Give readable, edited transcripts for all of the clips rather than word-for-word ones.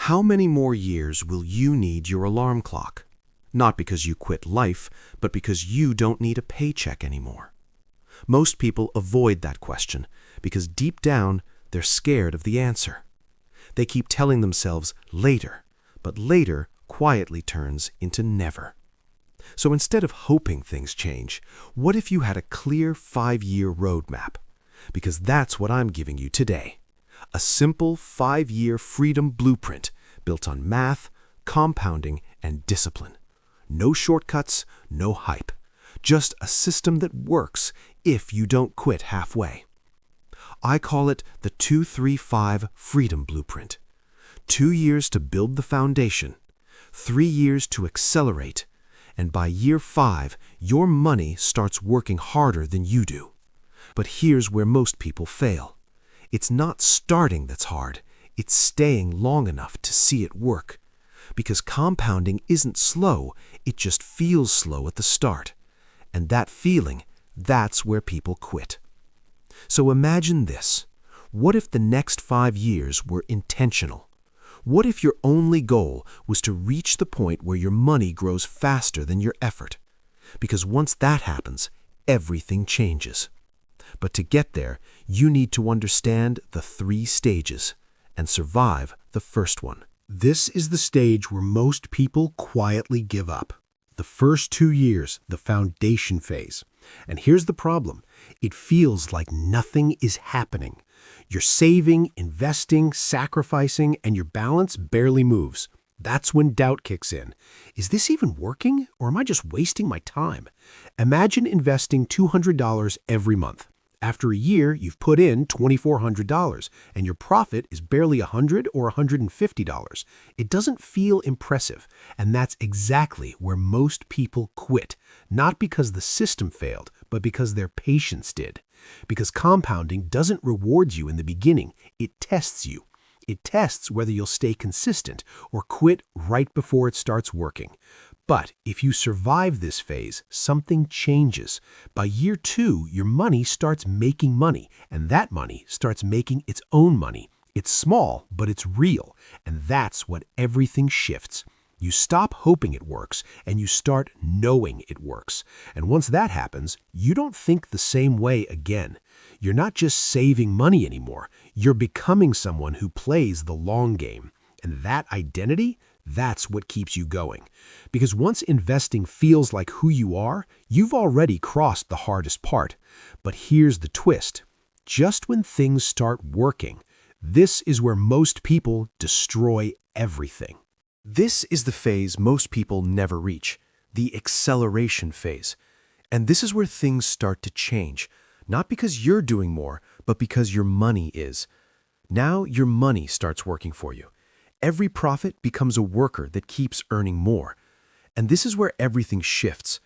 How many more years will you need your alarm clock? Not because you quit life, but because you don't need a paycheck anymore. Most people avoid that question because deep down, they're scared of the answer. They keep telling themselves later, but later quietly turns into never. So instead of hoping things change, what if you had a clear 5-year roadmap? Because that's what I'm giving you today. A simple 5-year freedom blueprint built on math, compounding, and discipline. No shortcuts, no hype. Just a system that works if you don't quit halfway. I call it the 2-3-5 Freedom Blueprint. 2 years to build the foundation, 3 years to accelerate, and by year 5, your money starts working harder than you do. But here's where most people fail. It's not starting that's hard, it's staying long enough to see it work. Because compounding isn't slow, it just feels slow at the start. And that feeling, that's where people quit. So imagine this. What if the next 5 years were intentional? What if your only goal was to reach the point where your money grows faster than your effort? Because once that happens, everything changes. But to get there, you need to understand the 3 stages and survive the first one. This is the stage where most people quietly give up. The first 2 years, the foundation phase. And here's the problem. It feels like nothing is happening. You're saving, investing, sacrificing, and your balance barely moves. That's when doubt kicks in. Is this even working, or am I just wasting my time? Imagine investing $200 every month. After a year, you've put in $2,400, and your profit is barely $100 or $150. It doesn't feel impressive, and that's exactly where most people quit, not because the system failed, but because their patience did. Because compounding doesn't reward you in the beginning, it tests you. It tests whether you'll stay consistent or quit right before it starts working. But if you survive this phase, something changes. By year 2, your money starts making money, and that money starts making its own money. It's small, but it's real, and that's what everything shifts. You stop hoping it works, and you start knowing it works. And once that happens, you don't think the same way again. You're not just saving money anymore. You're becoming someone who plays the long game. And that identity, that's what keeps you going. Because once investing feels like who you are, you've already crossed the hardest part. But here's the twist. Just when things start working, this is where most people destroy everything. This is the phase most people never reach, the acceleration phase. And this is where things start to change, not because you're doing more, but because your money is. Now your money starts working for you. Every profit becomes a worker that keeps earning more. And this is where everything shifts.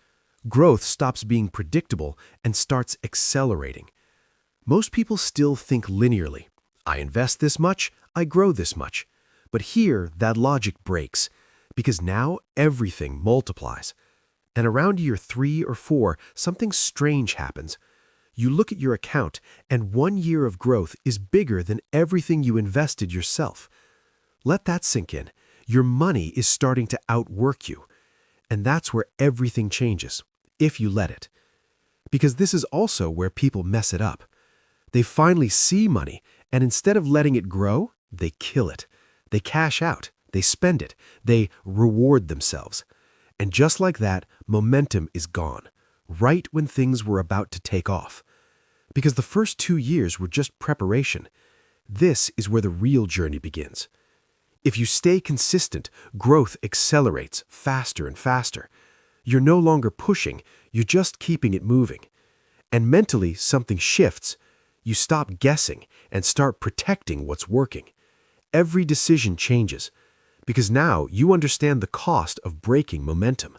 Growth stops being predictable and starts accelerating. Most people still think linearly. I invest this much, I grow this much. But here, that logic breaks, because now everything multiplies. And around year 3 or 4, something strange happens. You look at your account, and 1 year of growth is bigger than everything you invested yourself. Let that sink in. Your money is starting to outwork you. And that's where everything changes, if you let it. Because this is also where people mess it up. They finally see money, and instead of letting it grow, they kill it. They cash out, they spend it, they reward themselves. And just like that, momentum is gone, right when things were about to take off. Because the first 2 years were just preparation. This is where the real journey begins. If you stay consistent, growth accelerates faster and faster. You're no longer pushing, you're just keeping it moving. And mentally, something shifts. You stop guessing and start protecting what's working. Every decision changes, because now you understand the cost of breaking momentum.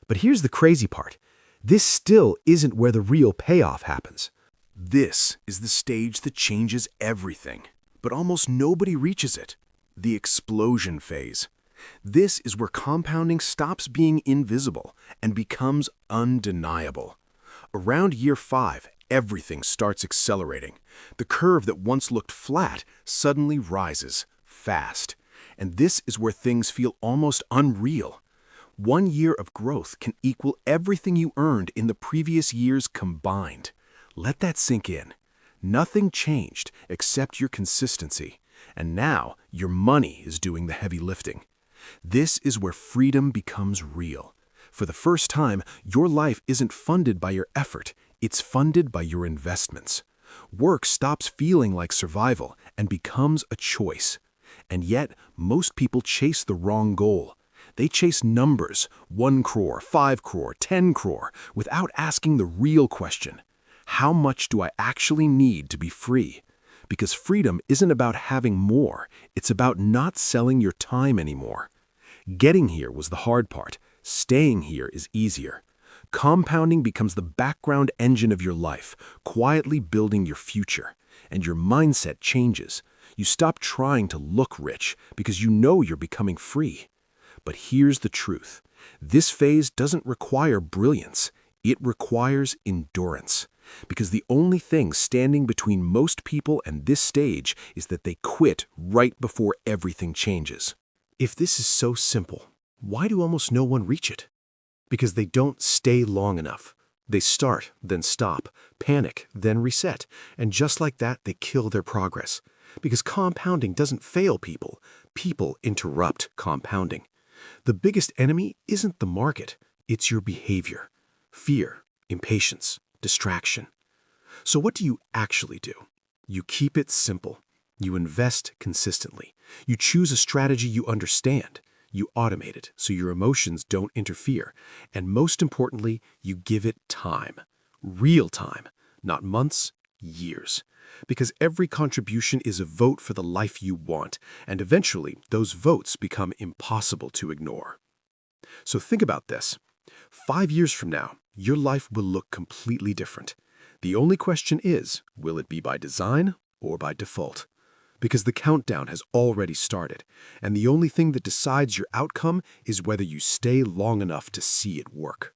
But here's the crazy part. This still isn't where the real payoff happens. This is the stage that changes everything, but almost nobody reaches it. The explosion phase. This is where compounding stops being invisible and becomes undeniable. Around year 5, everything starts accelerating. The curve that once looked flat suddenly rises fast. And this is where things feel almost unreal. 1 year of growth can equal everything you earned in the previous years combined. Let that sink in. Nothing changed except your consistency. And now your money is doing the heavy lifting. This is where freedom becomes real. For the first time, your life isn't funded by your effort, it's funded by your investments. Work stops feeling like survival and becomes a choice. And yet, most people chase the wrong goal. They chase numbers, 1 crore, 5 crore, 10 crore, without asking the real question: how much do I actually need to be free? Because freedom isn't about having more, it's about not selling your time anymore. Getting here was the hard part. Staying here is easier. Compounding becomes the background engine of your life, quietly building your future. And your mindset changes. You stop trying to look rich because you know you're becoming free. But here's the truth. This phase doesn't require brilliance. It requires endurance. Because the only thing standing between most people and this stage is that they quit right before everything changes. If this is so simple, why do almost no one reach it? Because they don't stay long enough. They start, then stop, panic, then reset, and just like that, they kill their progress. Because compounding doesn't fail people. People interrupt compounding. The biggest enemy isn't the market, it's your behavior. Fear, impatience, distraction. So what do you actually do? You keep it simple. You invest consistently. You choose a strategy you understand. You automate it so your emotions don't interfere. And most importantly, you give it time. Real time, not months, years. Because every contribution is a vote for the life you want, and eventually those votes become impossible to ignore. So think about this. 5 years from now, your life will look completely different. The only question is, will it be by design or by default? Because the countdown has already started, and the only thing that decides your outcome is whether you stay long enough to see it work.